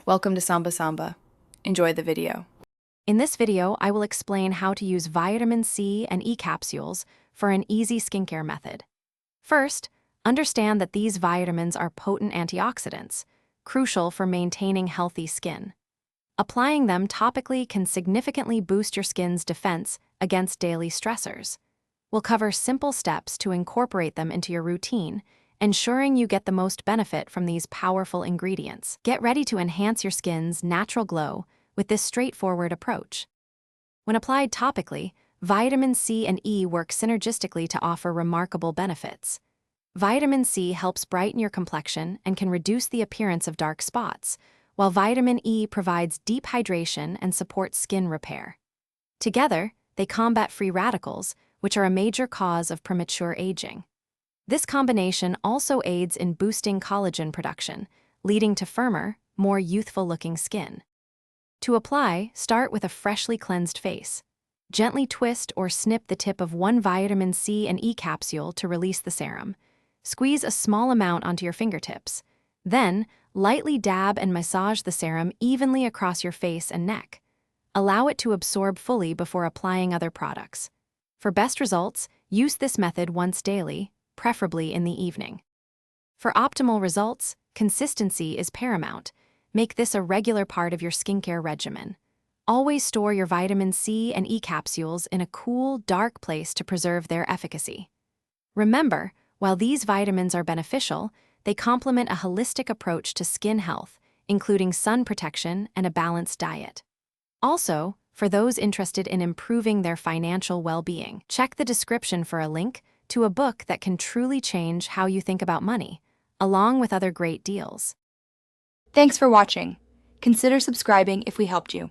Welcome to Samba Samba. Enjoy the video. In this video, I will explain how to use vitamin C and E capsules for an easy skincare method. First, understand that these vitamins are potent antioxidants, crucial for maintaining healthy skin. Applying them topically can significantly boost your skin's defense against daily stressors. We'll cover simple steps to incorporate them into your routine, ensuring you get the most benefit from these powerful ingredients. Get ready to enhance your skin's natural glow with this straightforward approach. When applied topically, vitamin C and E work synergistically to offer remarkable benefits. Vitamin C helps brighten your complexion and can reduce the appearance of dark spots, while vitamin E provides deep hydration and supports skin repair. Together, they combat free radicals, which are a major cause of premature aging. This combination also aids in boosting collagen production, leading to firmer, more youthful-looking skin. To apply, start with a freshly cleansed face. Gently twist or snip the tip of one vitamin C and E capsule to release the serum. Squeeze a small amount onto your fingertips. Then, lightly dab and massage the serum evenly across your face and neck. Allow it to absorb fully before applying other products. For best results, use this method once daily, preferably in the evening. For optimal results, consistency is paramount. Make this a regular part of your skincare regimen. Always store your vitamin C and E capsules in a cool, dark place to preserve their efficacy. Remember, while these vitamins are beneficial, they complement a holistic approach to skin health, including sun protection and a balanced diet. Also, for those interested in improving their financial well-being, check the description for a link to a book that can truly change how you think about money, along with other great deals. Thanks for watching. Consider subscribing if we helped you.